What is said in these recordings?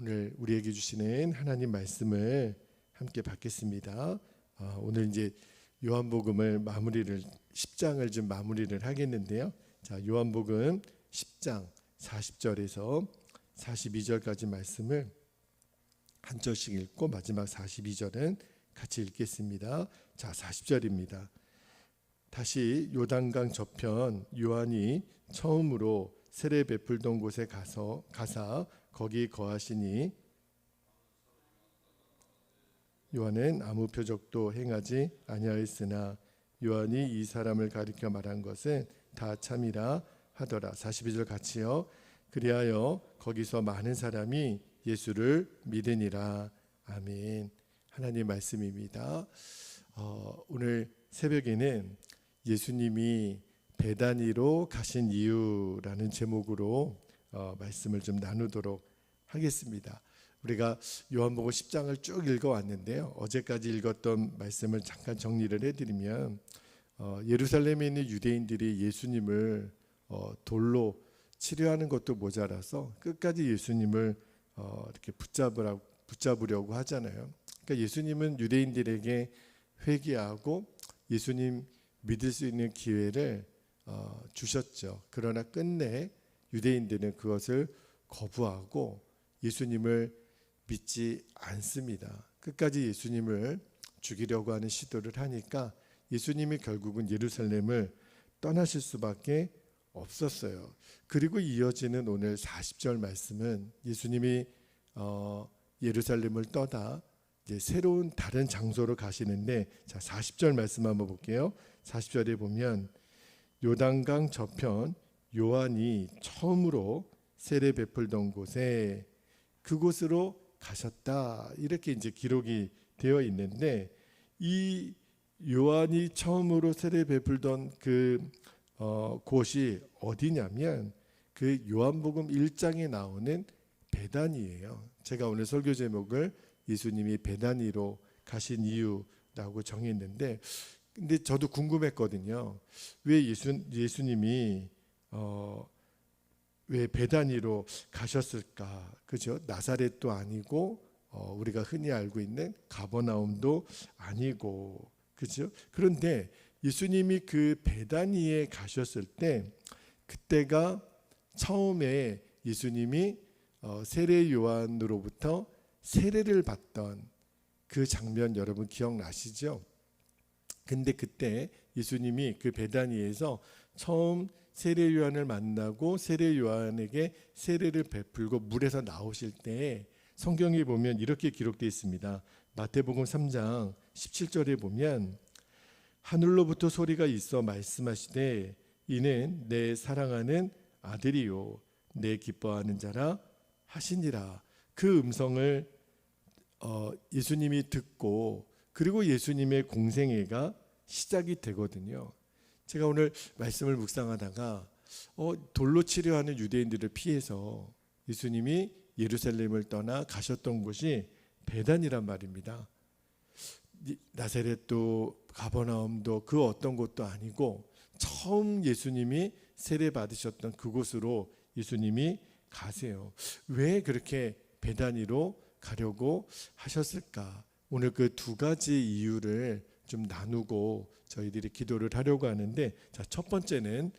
오늘 우리에게 주시는 하나님 말씀을 함께 받겠습니다. 오늘 이제 요한복음을 10장을 좀 마무리를 하겠는데요. 자, 요한복음 10장 40절에서 42절까지 말씀을 한 절씩 읽고 마지막 42절은 같이 읽겠습니다. 자, 40절입니다. 다시 요단강 저편 요한이 처음으로 세례 베풀던 곳에 가사 거기 거하시니 요한은 아무 표적도 행하지 아니하였으나 요한이 이 사람을 가리켜 말한 것은 다 참이라 하더라. 42절 같이요. 그리하여 거기서 많은 사람이 예수를 믿으니라. 아멘. 하나님 말씀입니다. 오늘 새벽에는 예수님이 베다니로 가신 이유라는 제목으로 말씀을 좀 나누도록 하겠습니다. 우리가 요한복음 10장을 쭉 읽어왔는데요. 어제까지 읽었던 말씀을 잠깐 정리를 해드리면 예루살렘에 있는 유대인들이 예수님을 돌로 치려하는 것도 모자라서 끝까지 예수님을 이렇게 붙잡으려고 하잖아요. 그러니까 예수님은 유대인들에게 회개하고 예수님 믿을 수 있는 기회를 주셨죠. 그러나 끝내 유대인들은 그것을 거부하고 예수님을 믿지 않습니다. 끝까지 예수님을 죽이려고 하는 시도를 하니까 예수님이 결국은 예루살렘을 떠나실 수밖에 없었어요. 그리고 이어지는 오늘 40절 말씀은 예수님이 예루살렘을 떠나 이제 새로운 다른 장소로 가시는데, 자, 40절 말씀 한번 볼게요. 40절에 보면 요단강 저편 요한이 처음으로 세례 베풀던 곳에 그곳으로 가셨다, 이렇게 이제 기록이 되어 있는데, 이 요한이 처음으로 세례 베풀던 곳이 어디냐면 그 요한복음 1장에 나오는 베다니예요. 제가 오늘 설교 제목을 예수님이 베다니로 가신 이유라고 정했는데, 근데 저도 궁금했거든요. 왜 예수님이 왜 베다니로 가셨을까? 그죠? 나사렛도 아니고 우리가 흔히 알고 있는 가버나움도 아니고, 그죠? 그런데 예수님이 그 베다니에 가셨을 때, 그때가 처음에 예수님이 세례 요한으로부터 세례를 받던 그 장면 여러분 기억나시죠? 근데 그때 예수님이 그 베다니에서 처음 세례 요한을 만나고 세례 요한에게 세례를 베풀고 물에서 나오실 때 성경에 보면 이렇게 기록되어 있습니다. 마태복음 3장 17절에 보면 하늘로부터 소리가 있어 말씀하시되 이는 내 사랑하는 아들이요 내 기뻐하는 자라 하시니라. 그 음성을 예수님이 듣고 그리고 예수님의 공생애가 시작이 되거든요. 제가 오늘 말씀을 묵상하다가 돌로 치려하는 유대인들을 피해서 예수님이 예루살렘을 떠나 가셨던 곳이 베단이란 말입니다. 나사렛도 가버나움도 그 어떤 곳도 아니고 처음 예수님이 세례 받으셨던 그곳으로 예수님이 가세요. 왜 그렇게 베다니로 가려고 하셨을까? 오늘 그 두 가지 이유를 좀 나누고 저희들이 기도를 하려고 하는데, 자, 첫 번째는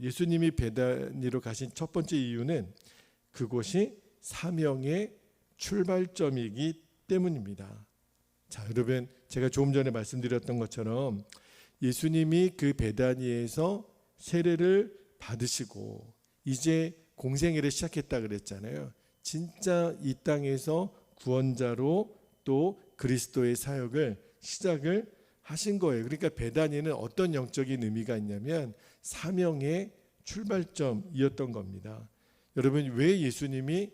예수님이 베다니로 가신 첫 번째 이유는 그곳이 사명의 출발점이기 때문입니다. 자, 여러분, 제가 조금 전에 말씀드렸던 것처럼 예수님이 그 베다니에서 세례를 받으시고 이제 공생애를 시작했다 그랬잖아요. 진짜 이 땅에서 구원자로 또 그리스도의 사역을 시작을 하신 거예요. 그러니까 베다니는 어떤 영적인 의미가 있냐면 사명의 출발점이었던 겁니다. 여러분, 왜 예수님이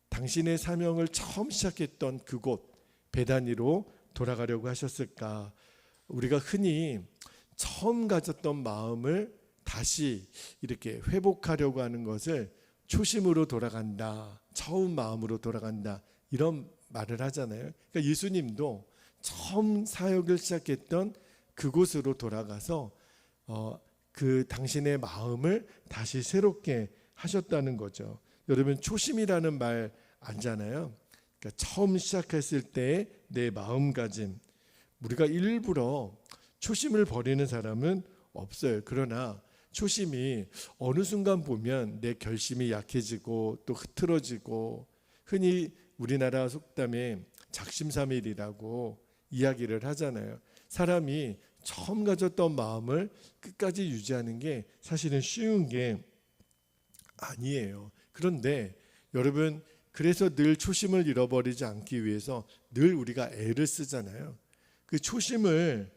당신의 사명을 처음 시작했던 그곳 베다니로 돌아가려고 하셨을까? 우리가 흔히 처음 가졌던 마음을 다시 이렇게 회복하려고 하는 것을 초심으로 돌아간다, 처음 마음으로 돌아간다, 이런 말을 하잖아요. 그러니까 예수님도 처음 사역을 시작했던 그곳으로 돌아가서 그 당신의 마음을 다시 새롭게 하셨다는 거죠. 여러분, 초심이라는 말 알잖아요. 그러니까 처음 시작했을 때 내 마음가짐, 우리가 일부러 초심을 버리는 사람은 없어요. 그러나 초심이 어느 순간 보면 내 결심이 약해지고 또 흐트러지고, 흔히 우리나라 속담에 작심삼일이라고 이야기를 하잖아요. 사람이 처음 가졌던 마음을 끝까지 유지하는 게 사실은 쉬운 게 아니에요. 그런데 여러분, 그래서 늘 초심을 잃어버리지 않기 위해서 늘 우리가 애를 쓰잖아요. 그 초심을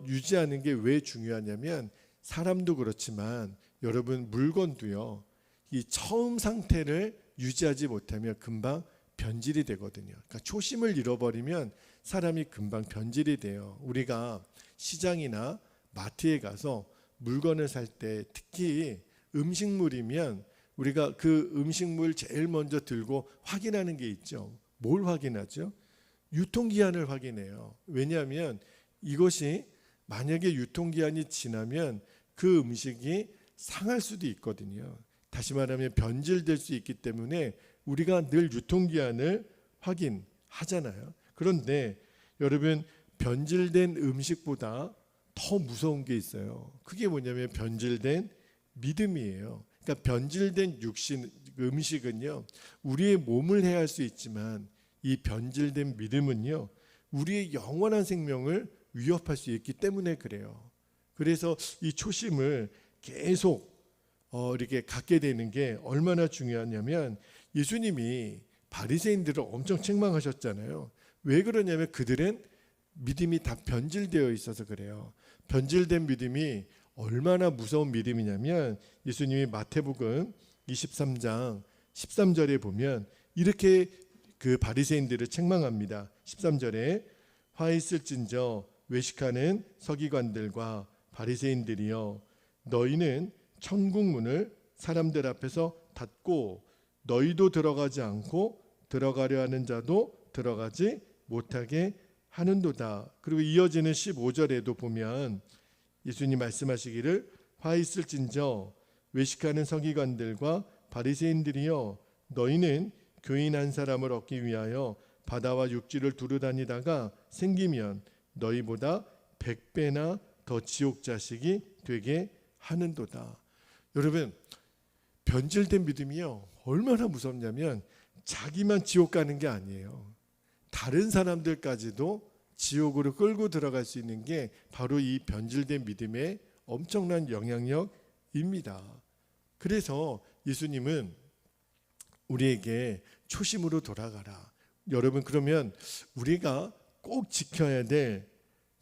유지하는 게 왜 중요하냐면, 사람도 그렇지만 여러분 물건도요, 이 처음 상태를 유지하지 못하면 금방 변질이 되거든요. 그러니까 초심을 잃어버리면 사람이 금방 변질이 돼요. 우리가 시장이나 마트에 가서 물건을 살 때, 특히 음식물이면 우리가 그 음식물 제일 먼저 들고 확인하는 게 있죠. 뭘 확인하죠? 유통기한을 확인해요. 왜냐하면 이것이 만약에 유통기한이 지나면 그 음식이 상할 수도 있거든요. 다시 말하면 변질될 수 있기 때문에 우리가 늘 유통기한을 확인하잖아요. 그런데 여러분, 변질된 음식보다 더 무서운 게 있어요. 그게 뭐냐면 변질된 믿음이에요. 그러니까 변질된 음식은요, 우리의 몸을 해할 수 있지만 이 변질된 믿음은요, 우리의 영원한 생명을 위협할 수 있기 때문에 그래요. 그래서 이 초심을 계속 이렇게 갖게 되는 게 얼마나 중요하냐면, 예수님이 바리새인들을 엄청 책망하셨잖아요. 왜 그러냐면 그들은 믿음이 다 변질되어 있어서 그래요. 변질된 믿음이 얼마나 무서운 믿음이냐면, 예수님이 마태복음 23장 13절에 보면 이렇게 그 바리새인들을 책망합니다. 13절에 화 있을진저 외식하는 서기관들과 바리새인들이여, 너희는 천국 문을 사람들 앞에서 닫고 너희도 들어가지 않고 들어가려 하는 자도 들어가지 못하게 하는도다. 그리고 이어지는 15절에도 보면 예수님 말씀하시기를 화 있을진저 외식하는 서기관들과 바리새인들이여, 너희는 교인 한 사람을 얻기 위하여 바다와 육지를 두루 다니다가 생기면 너희보다 100배나 더 지옥 자식이 되게 하는도다. 여러분, 변질된 믿음이요, 얼마나 무섭냐면 자기만 지옥 가는 게 아니에요. 다른 사람들까지도 지옥으로 끌고 들어갈 수 있는 게 바로 이 변질된 믿음의 엄청난 영향력입니다. 그래서 예수님은 우리에게 초심으로 돌아가라. 여러분, 그러면 우리가 꼭 지켜야 될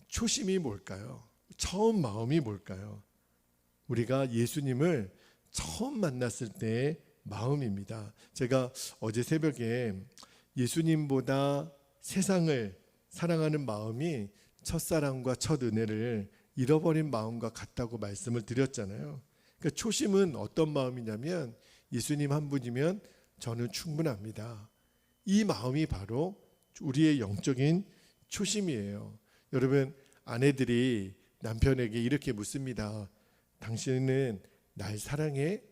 초심이 뭘까요? 처음 마음이 뭘까요? 우리가 예수님을 처음 만났을 때의 마음입니다. 제가 어제 새벽에 예수님보다 세상을 사랑하는 마음이 첫사랑과 첫 은혜를 잃어버린 마음과 같다고 말씀을 드렸잖아요. 그러니까 초심은 어떤 마음이냐면, 예수님 한 분이면 저는 충분합니다. 이 마음이 바로 우리의 영적인 초심이에요. 여러분, 아내들이 남편에게 이렇게 묻습니다. 당신은 날 사랑해?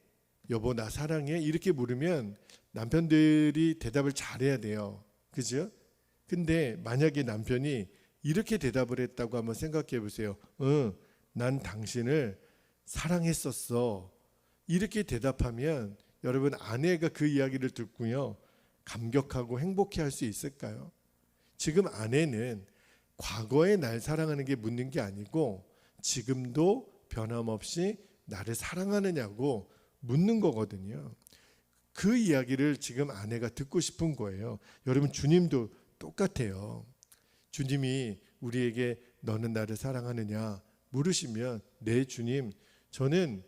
여보, 나 사랑해? 이렇게 물으면 남편들이 대답을 잘해야 돼요. 그죠? 근데 만약에 남편이 이렇게 대답을 했다고 한번 생각해 보세요. 난 당신을 사랑했었어. 이렇게 대답하면 여러분, 아내가 그 이야기를 듣고요, 감격하고 행복해할 수 있을까요? 지금 아내는 과거에 날 사랑하는 게 묻는 게 아니고 지금도 변함없이 나를 사랑하느냐고 묻는 거거든요. 그 이야기를 지금 아내가 듣고 싶은 거예요. 여러분, 주님도 똑같아요. 주님이 우리에게 너는 나를 사랑하느냐 물으시면, 네 주님, 저는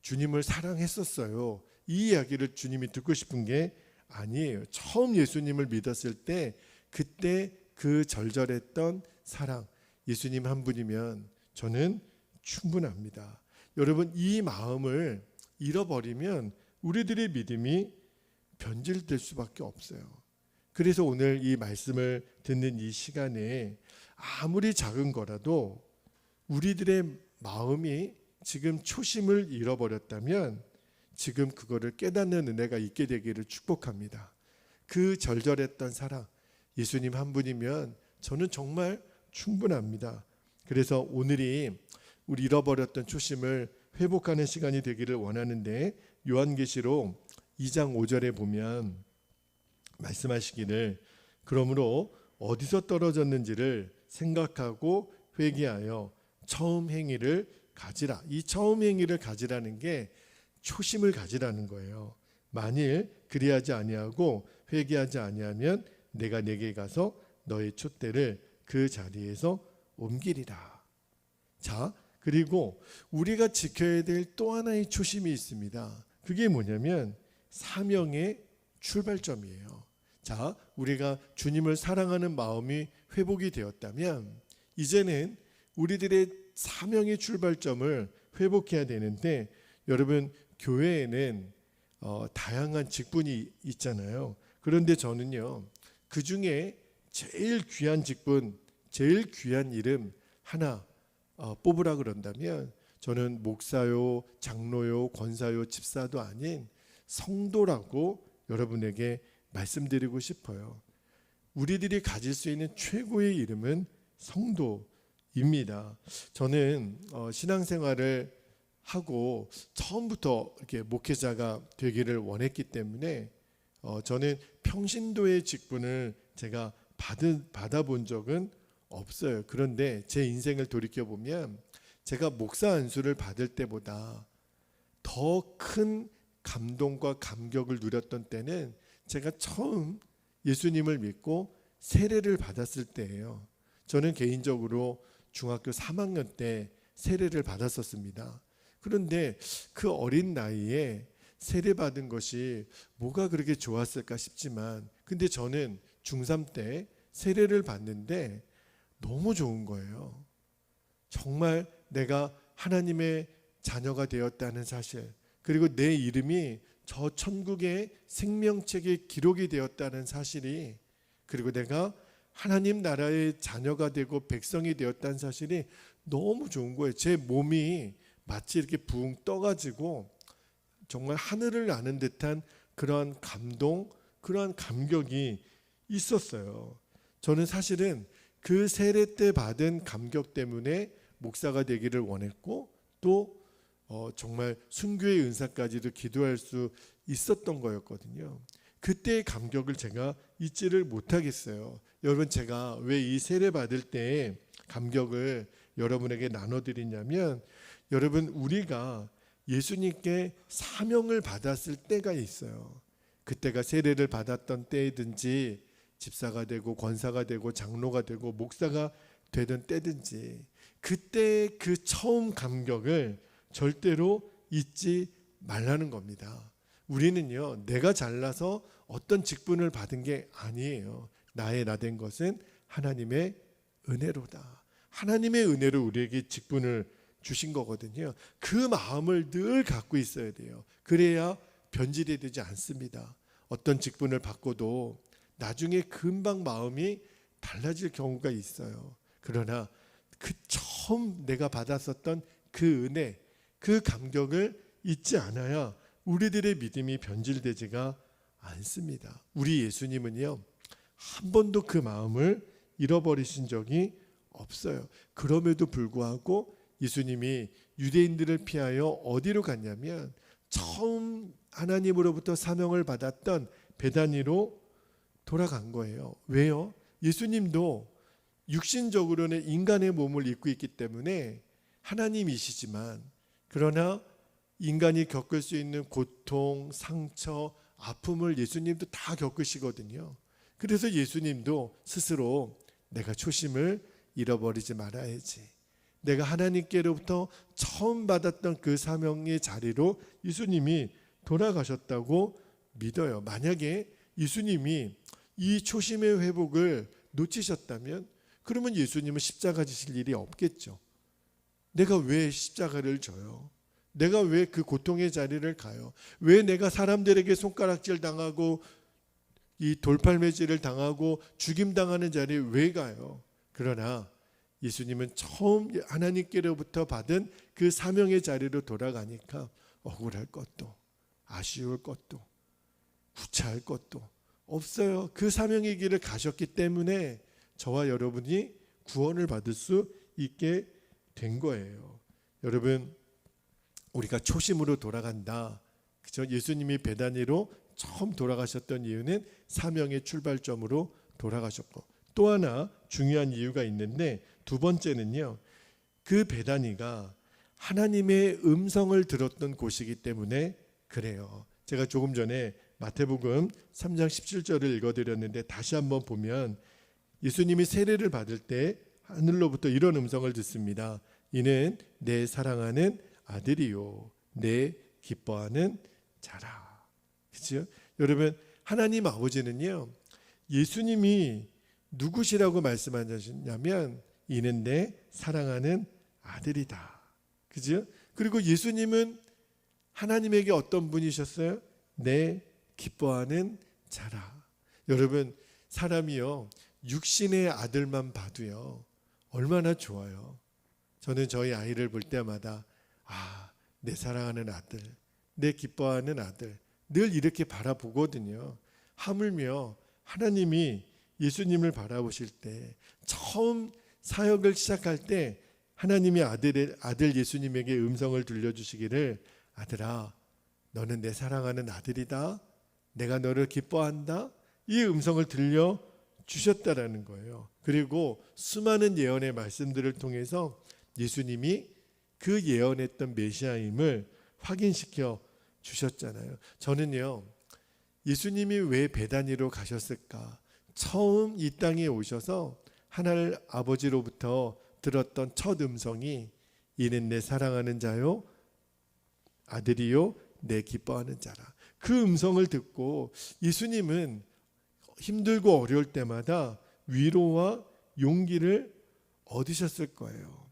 주님을 사랑했었어요. 이 이야기를 주님이 듣고 싶은 게 아니에요. 처음 예수님을 믿었을 때 그때 그 절절했던 사랑, 예수님 한 분이면 저는 충분합니다. 여러분, 이 마음을 잃어버리면 우리들의 믿음이 변질될 수밖에 없어요. 그래서 오늘 이 말씀을 듣는 이 시간에 아무리 작은 거라도 우리들의 마음이 지금 초심을 잃어버렸다면 지금 그거를 깨닫는 은혜가 있게 되기를 축복합니다. 그 절절했던 사랑, 예수님 한 분이면 저는 정말 충분합니다. 그래서 오늘이 우리 잃어버렸던 초심을 회복하는 시간이 되기를 원하는데, 요한계시록 2장 5절에 보면 말씀하시기를 그러므로 어디서 떨어졌는지를 생각하고 회개하여 처음 행위를 가지라. 이 처음 행위를 가지라는 게 초심을 가지라는 거예요. 만일 그리하지 아니하고 회개하지 아니하면 내가 내게 가서 너의 촛대를 그 자리에서 옮기리라. 자, 그리고 우리가 지켜야 될 또 하나의 초심이 있습니다. 그게 뭐냐면 사명의 출발점이에요. 자, 우리가 주님을 사랑하는 마음이 회복이 되었다면 이제는 우리들의 사명의 출발점을 회복해야 되는데, 여러분 교회에는 다양한 직분이 있잖아요. 그런데 저는요, 그 중에 제일 귀한 직분, 제일 귀한 이름 하나 뽑으라 그런다면 저는 목사요, 장로요, 권사요, 집사도 아닌 성도라고 여러분에게 말씀드리고 싶어요. 우리들이 가질 수 있는 최고의 이름은 성도입니다. 저는 신앙생활을 하고 처음부터 이렇게 목회자가 되기를 원했기 때문에 저는 평신도의 직분을 제가 받아본 적은 없어요. 그런데 제 인생을 돌이켜보면 제가 목사 안수를 받을 때보다 더 큰 감동과 감격을 누렸던 때는 제가 처음 예수님을 믿고 세례를 받았을 때예요. 저는 개인적으로 중학교 3학년 때 세례를 받았었습니다. 그런데 그 어린 나이에 세례 받은 것이 뭐가 그렇게 좋았을까 싶지만, 근데 저는 중3 때 세례를 받는데 너무 좋은 거예요. 정말 내가 하나님의 자녀가 되었다는 사실, 그리고 내 이름이 저 천국의 생명책에 기록이 되었다는 사실이, 그리고 내가 하나님 나라의 자녀가 되고 백성이 되었다는 사실이 너무 좋은 거예요. 제 몸이 마치 이렇게 붕 떠가지고 정말 하늘을 나는 듯한 그러한 감동, 그러한 감격이 있었어요. 저는 사실은 그 세례 때 받은 감격 때문에 목사가 되기를 원했고, 또 정말 순교의 은사까지도 기도할 수 있었던 거였거든요. 그때의 감격을 제가 잊지를 못하겠어요. 여러분, 제가 왜 이 세례 받을 때의 감격을 여러분에게 나눠드리냐면, 여러분, 우리가 예수님께 사명을 받았을 때가 있어요. 그때가 세례를 받았던 때든지 집사가 되고 권사가 되고 장로가 되고 목사가 되던 때든지, 그때 그 처음 감격을 절대로 잊지 말라는 겁니다. 우리는요, 내가 잘나서 어떤 직분을 받은 게 아니에요. 나의 나 된 것은 하나님의 은혜로다. 하나님의 은혜로 우리에게 직분을 주신 거거든요. 그 마음을 늘 갖고 있어야 돼요. 그래야 변질이 되지 않습니다. 어떤 직분을 받고도 나중에 금방 마음이 달라질 경우가 있어요. 그러나 그 처음 내가 받았었던 그 은혜, 그 감격을 잊지 않아야 우리들의 믿음이 변질되지가 않습니다. 우리 예수님은요, 한 번도 그 마음을 잃어버리신 적이 없어요. 그럼에도 불구하고 예수님이 유대인들을 피하여 어디로 갔냐면 처음 하나님으로부터 사명을 받았던 베다니로 돌아간 거예요. 왜요? 예수님도 육신적으로는 인간의 몸을 입고 있기 때문에 하나님이시지만, 그러나 인간이 겪을 수 있는 고통, 상처, 아픔을 예수님도 다 겪으시거든요. 그래서 예수님도 스스로 내가 초심을 잃어버리지 말아야지, 내가 하나님께로부터 처음 받았던 그 사명의 자리로 예수님이 돌아가셨다고 믿어요. 만약에 예수님이 이 초심의 회복을 놓치셨다면 그러면 예수님은 십자가 지실 일이 없겠죠. 내가 왜 십자가를 져요? 내가 왜 그 고통의 자리를 가요? 왜 내가 사람들에게 손가락질 당하고 이 돌팔매질을 당하고 죽임당하는 자리에 왜 가요? 그러나 예수님은 처음 하나님께로부터 받은 그 사명의 자리로 돌아가니까 억울할 것도 아쉬울 것도 구차할 것도 없어요. 그 사명의 길을 가셨기 때문에 저와 여러분이 구원을 받을 수 있게 된 거예요. 여러분, 우리가 초심으로 돌아간다. 그죠? 예수님이 베다니로 처음 돌아가셨던 이유는 사명의 출발점으로 돌아가셨고, 또 하나 중요한 이유가 있는데, 두 번째는요, 그 베다니가 하나님의 음성을 들었던 곳이기 때문에 그래요. 제가 조금 전에 마태복음 3장 17절을 읽어드렸는데 다시 한번 보면 예수님이 세례를 받을 때 하늘로부터 이런 음성을 듣습니다. 이는 내 사랑하는 아들이요 내 기뻐하는 자라. 그렇죠? 여러분, 하나님 아버지는요, 예수님이 누구시라고 말씀하셨냐면 이는 내 사랑하는 아들이다. 그죠? 그리고 예수님은 하나님에게 어떤 분이셨어요? 내 기뻐하는 자라. 여러분, 사람이요 육신의 아들만 봐도요 얼마나 좋아요. 저는 저희 아이를 볼 때마다 내 사랑하는 아들, 내 기뻐하는 아들 늘 이렇게 바라보거든요. 하물며 하나님이 예수님을 바라보실 때 처음 사역을 시작할 때 하나님이 아들 예수님에게 음성을 들려주시기를 아들아 너는 내 사랑하는 아들이다. 내가 너를 기뻐한다. 이 음성을 들려주셨다라는 거예요. 그리고 수많은 예언의 말씀들을 통해서 예수님이 그 예언했던 메시아임을 확인시켜 주셨잖아요. 저는요 예수님이 왜 베다니로 가셨을까? 처음 이 땅에 오셔서 하늘 아버지로부터 들었던 첫 음성이 이는 내 사랑하는 자요 아들이요 내 기뻐하는 자라. 그 음성을 듣고 예수님은 힘들고 어려울 때마다 위로와 용기를 얻으셨을 거예요.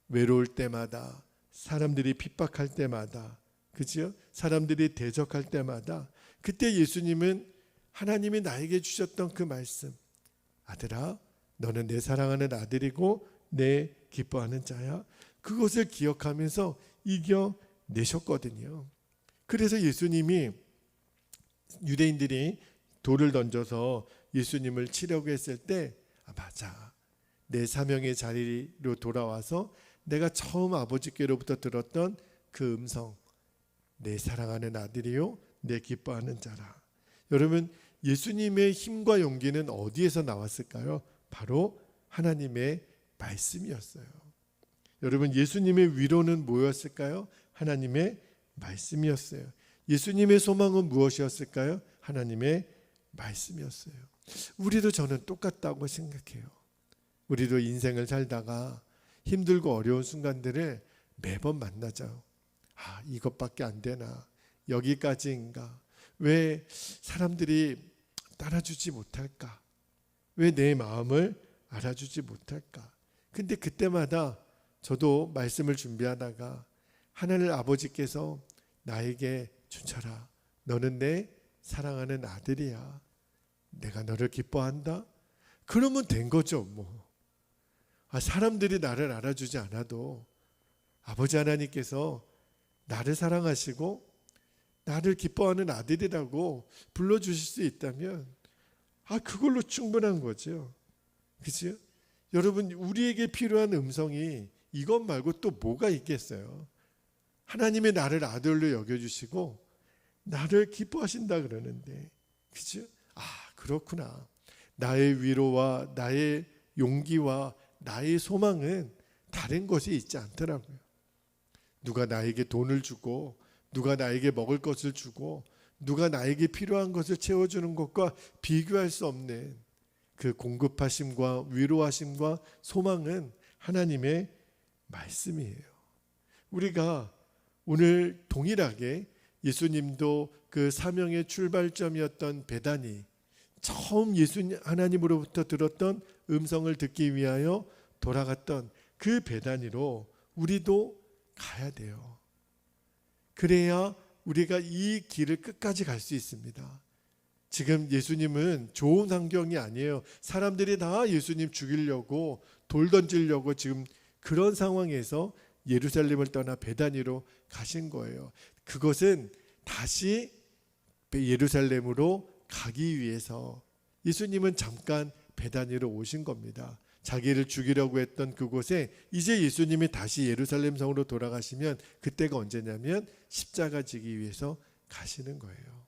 외로울 때마다, 사람들이 핍박할 때마다, 그죠? 사람들이 대적할 때마다 그때 예수님은 하나님이 나에게 주셨던 그 말씀, 아들아 너는 내 사랑하는 아들이고 내 기뻐하는 자야. 그것을 기억하면서 이겨내셨거든요. 그래서 예수님이 유대인들이 돌을 던져서 예수님을 치려고 했을 때 맞아, 내 사명의 자리로 돌아와서 내가 처음 아버지께로부터 들었던 그 음성, 내 사랑하는 아들이요 내 기뻐하는 자라. 여러분, 예수님의 힘과 용기는 어디에서 나왔을까요? 바로 하나님의 말씀이었어요. 여러분, 예수님의 위로는 뭐였을까요? 하나님의 말씀이었어요. 예수님의 소망은 무엇이었을까요? 하나님의 말씀이었어요. 우리도 저는 똑같다고 생각해요. 우리도 인생을 살다가 힘들고 어려운 순간들을 매번 만나죠. 이것밖에 안 되나? 여기까지인가? 왜 사람들이 따라주지 못할까? 왜 내 마음을 알아주지 못할까? 근데 그때마다 저도 말씀을 준비하다가 하늘 아버지께서 나에게 준철아, 너는 내 사랑하는 아들이야. 내가 너를 기뻐한다. 그러면 된 거죠, 뭐. 사람들이 나를 알아주지 않아도 아버지 하나님께서 나를 사랑하시고 나를 기뻐하는 아들이라고 불러주실 수 있다면 그걸로 충분한 거죠. 그죠? 여러분, 우리에게 필요한 음성이 이것 말고 또 뭐가 있겠어요? 하나님이 나를 아들로 여겨주시고 나를 기뻐하신다 그러는데, 그죠? 그렇구나. 나의 위로와 나의 용기와 나의 소망은 다른 것이 있지 않더라고요. 누가 나에게 돈을 주고 누가 나에게 먹을 것을 주고 누가 나에게 필요한 것을 채워주는 것과 비교할 수 없는 그 공급하심과 위로하심과 소망은 하나님의 말씀이에요. 우리가 오늘 동일하게 예수님도 그 사명의 출발점이었던 베다니, 처음 하나님으로부터 들었던 음성을 듣기 위하여 돌아갔던 그 베다니로 우리도 가야 돼요. 그래야 우리가 이 길을 끝까지 갈 수 있습니다. 지금 예수님은 좋은 환경이 아니에요. 사람들이 다 예수님 죽이려고 돌 던지려고 지금 그런 상황에서 예루살렘을 떠나 베다니로 가신 거예요. 그것은 다시 예루살렘으로 가기 위해서 예수님은 잠깐 베다니로 오신 겁니다. 자기를 죽이려고 했던 그곳에 이제 예수님이 다시 예루살렘 성으로 돌아가시면 그때가 언제냐면 십자가 지기 위해서 가시는 거예요.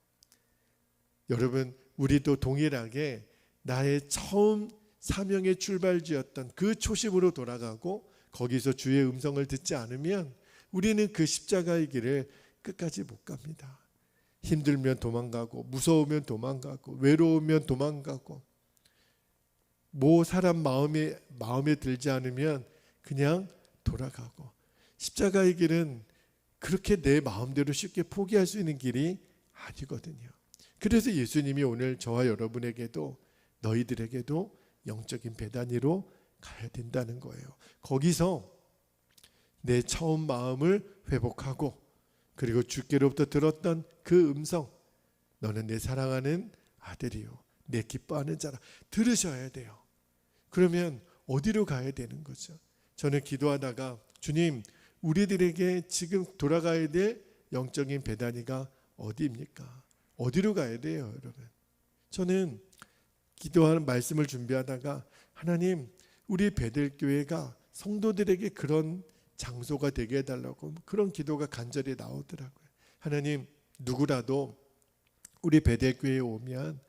여러분, 우리도 동일하게 나의 처음 사명의 출발지였던 그 초심으로 돌아가고 거기서 주의 음성을 듣지 않으면 우리는 그 십자가의 길을 끝까지 못 갑니다. 힘들면 도망가고, 무서우면 도망가고, 외로우면 도망가고, 사람 마음에 들지 않으면 그냥 돌아가고, 십자가의 길은 그렇게 내 마음대로 쉽게 포기할 수 있는 길이 아니거든요. 그래서 예수님이 오늘 저와 여러분에게도, 너희들에게도 영적인 베다니로 가야 된다는 거예요. 거기서 내 처음 마음을 회복하고, 그리고 주께로부터 들었던 그 음성, 너는 내 사랑하는 아들이요 내 기뻐하는 자라, 들으셔야 돼요. 그러면 어디로 가야 되는 거죠? 저는 기도하다가, 주님, 우리들에게 지금 돌아가야 될 영적인 베다니가 어디입니까? 어디로 가야 돼요, 여러분? 저는 기도하는 말씀을 준비하다가, 하나님, 우리 베델교회가 성도들에게 그런 장소가 되게 해달라고, 그런 기도가 간절히 나오더라고요. 하나님, 누구라도 우리 베델교회에 오면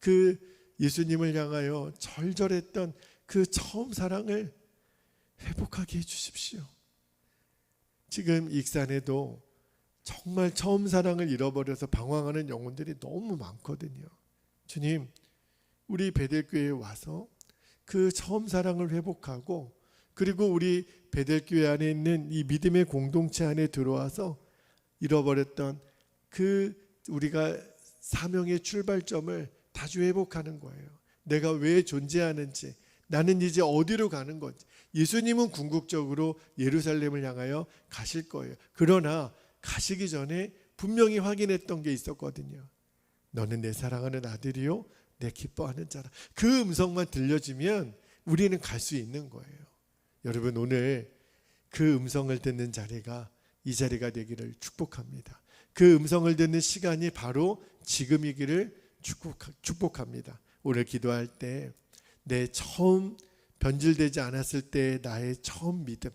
그 예수님을 향하여 절절했던 그 처음 사랑을 회복하게 해주십시오. 지금 익산에도 정말 처음 사랑을 잃어버려서 방황하는 영혼들이 너무 많거든요. 주님, 우리 베델교회에 와서 그 처음 사랑을 회복하고, 그리고 우리 베델교회 안에 있는 이 믿음의 공동체 안에 들어와서 잃어버렸던 그 우리가 사명의 출발점을 다시 회복하는 거예요. 내가 왜 존재하는지, 나는 이제 어디로 가는 건지. 예수님은 궁극적으로 예루살렘을 향하여 가실 거예요. 그러나 가시기 전에 분명히 확인했던 게 있었거든요. 너는 내 사랑하는 아들이요 내 기뻐하는 자라. 그 음성만 들려지면 우리는 갈 수 있는 거예요. 여러분, 오늘 그 음성을 듣는 자리가 이 자리가 되기를 축복합니다. 그 음성을 듣는 시간이 바로 지금이기를 축복합니다. 오늘 기도할 때 내 처음 변질되지 않았을 때 나의 처음 믿음,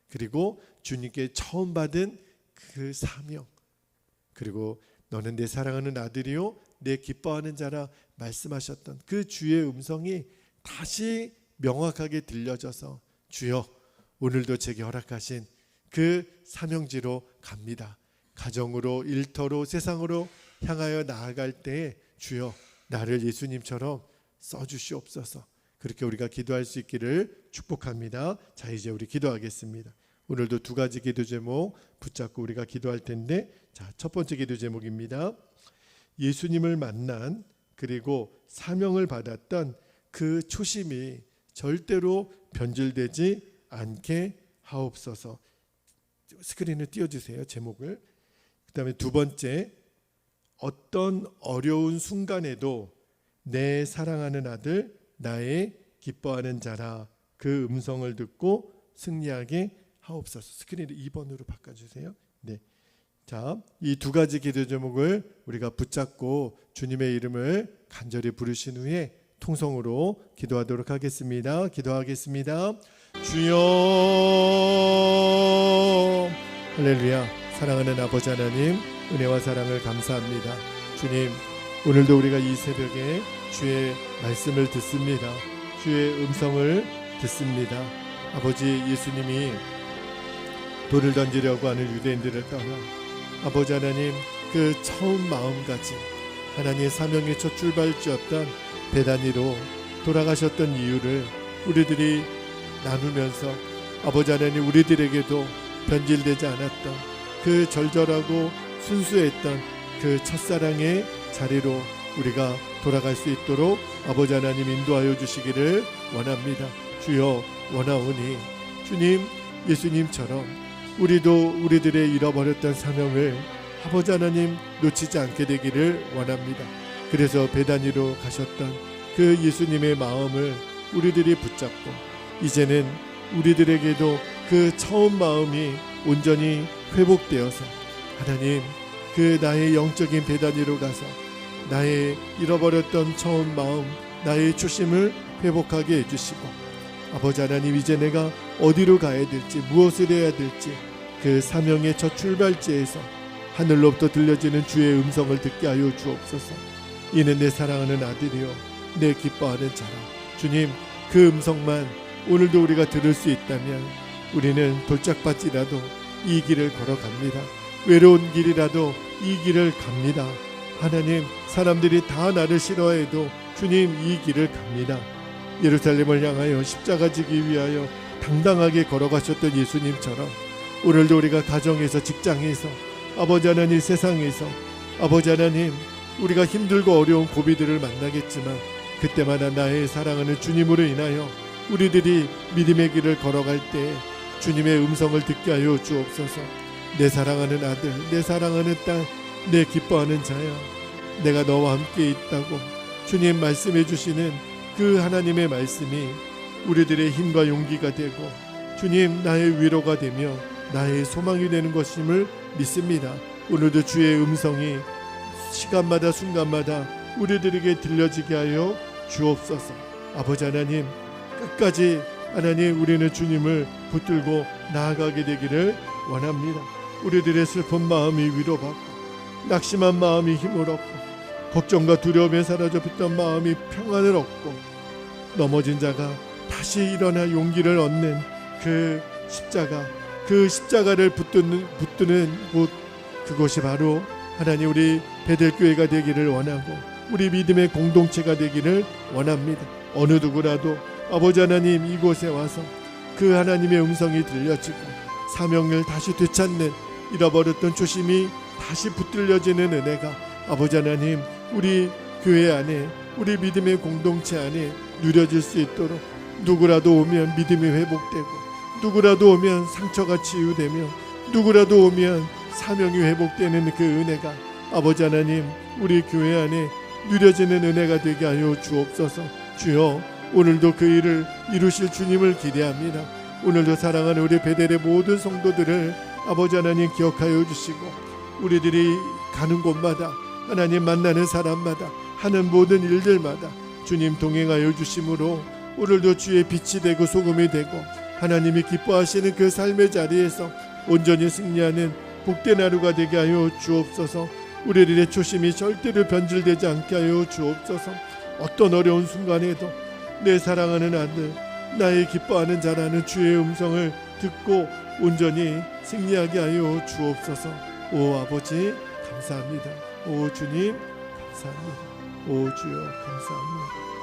그리고 주님께 처음 받은 그 사명, 그리고 너는 내 사랑하는 아들이요 내 기뻐하는 자라 말씀하셨던 그 주의 음성이 다시 명확하게 들려져서, 주여, 오늘도 제게 허락하신 그 사명지로 갑니다. 가정으로, 일터로, 세상으로 향하여 나아갈 때 주여, 나를 예수님처럼 써주시옵소서. 그렇게 우리가 기도할 수 있기를 축복합니다. 자, 이제 우리 기도하겠습니다. 오늘도 두 가지 기도 제목 붙잡고 우리가 기도할 텐데, 자, 첫 번째 기도 제목입니다. 예수님을 만난, 그리고 사명을 받았던 그 초심이 절대로 변질되지 않게 하옵소서. 스크린에 띄워주세요, 제목을. 그 다음에 두 번째, 어떤 어려운 순간에도 내 사랑하는 아들, 나의 기뻐하는 자라, 그 음성을 듣고 승리하게 하옵소서. 스크린을 2번으로 바꿔주세요. 네. 자, 이 두 가지 기도 제목을 우리가 붙잡고 주님의 이름을 간절히 부르신 후에 통성으로 기도하도록 하겠습니다. 기도하겠습니다. 주여, 할렐루야. 사랑하는 아버지 하나님, 은혜와 사랑을 감사합니다. 주님, 오늘도 우리가 이 새벽에 주의 말씀을 듣습니다. 주의 음성을 듣습니다. 아버지, 예수님이 돌을 던지려고 하는 유대인들을 떠나 아버지 하나님, 그 처음 마음가짐, 하나님의 사명의 첫 출발지였던 베다니로 돌아가셨던 이유를 우리들이 나누면서, 아버지 하나님, 우리들에게도 변질되지 않았던 그 절절하고 순수했던 그 첫사랑의 자리로 우리가 돌아갈 수 있도록 아버지 하나님 인도하여 주시기를 원합니다. 주여, 원하오니 주님, 예수님처럼 우리도 우리들의 잃어버렸던 사명을 아버지 하나님 놓치지 않게 되기를 원합니다. 그래서 베다니로 가셨던 그 예수님의 마음을 우리들이 붙잡고, 이제는 우리들에게도 그 처음 마음이 온전히 회복되어서 하나님, 그 그 나의 영적인 배단위로 가서 나의 잃어버렸던 처음 마음, 나의 초심을 회복하게 해주시고, 아버지 하나님, 이제 내가 어디로 가야 될지, 무엇을 해야 될지 그 사명의 첫 출발지에서 하늘로부터 들려지는 주의 음성을 듣게 하여 주옵소서. 이는 내 사랑하는 아들이요 내 기뻐하는 자라. 주님, 그 음성만 오늘도 우리가 들을 수 있다면 우리는 돌짝밭이라도 이 길을 걸어갑니다. 외로운 길이라도 이 길을 갑니다. 하나님, 사람들이 다 나를 싫어해도 주님, 이 길을 갑니다. 예루살렘을 향하여 십자가 지기 위하여 당당하게 걸어가셨던 예수님처럼 오늘도 우리가 가정에서, 직장에서, 아버지 하나님, 세상에서, 아버지 하나님, 우리가 힘들고 어려운 고비들을 만나겠지만 그때마다 나의 사랑하는 주님으로 인하여 우리들이 믿음의 길을 걸어갈 때 주님의 음성을 듣게 하여 주옵소서. 내 사랑하는 아들, 내 사랑하는 딸, 내 기뻐하는 자야, 내가 너와 함께 있다고 주님 말씀해 주시는 그 하나님의 말씀이 우리들의 힘과 용기가 되고 주님, 나의 위로가 되며 나의 소망이 되는 것임을 믿습니다. 오늘도 주의 음성이 시간마다 순간마다 우리들에게 들려지게 하여 주옵소서. 아버지 하나님, 끝까지 하나님, 우리는 주님을 붙들고 나아가게 되기를 원합니다. 우리들의 슬픈 마음이 위로받고 낙심한 마음이 힘을 얻고 걱정과 두려움에 사라져버렸던 마음이 평안을 얻고 넘어진 자가 다시 일어나 용기를 얻는 그 십자가를 붙드는 곳, 그곳이 바로 하나님, 우리 베델교회가 되기를 원하고 우리 믿음의 공동체가 되기를 원합니다. 어느 누구라도 아버지 하나님, 이곳에 와서 그 하나님의 음성이 들려지고 사명을 다시 되찾는, 잃어버렸던 초심이 다시 붙들려지는 은혜가 아버지 하나님, 우리 교회 안에, 우리 믿음의 공동체 안에 누려질 수 있도록, 누구라도 오면 믿음이 회복되고, 누구라도 오면 상처가 치유되며, 누구라도 오면 사명이 회복되는 그 은혜가 아버지 하나님, 우리 교회 안에 누려지는 은혜가 되게 하여 주옵소서. 주여, 오늘도 그 일을 이루실 주님을 기대합니다. 오늘도 사랑하는 우리 베델의 모든 성도들을 아버지 하나님 기억하여 주시고, 우리들이 가는 곳마다, 하나님 만나는 사람마다, 하는 모든 일들마다 주님 동행하여 주심으로 오늘도 주의 빛이 되고 소금이 되고 하나님이 기뻐하시는 그 삶의 자리에서 온전히 승리하는 복된 하루가 되게 하여 주옵소서. 우리들의 초심이 절대로 변질되지 않게 하여 주옵소서. 어떤 어려운 순간에도 내 사랑하는 아들, 나의 기뻐하는 자라는 주의 음성을 듣고 온전히 승리하게 하여 주옵소서. 오 아버지, 감사합니다. 오 주님, 감사합니다. 오 주여, 감사합니다.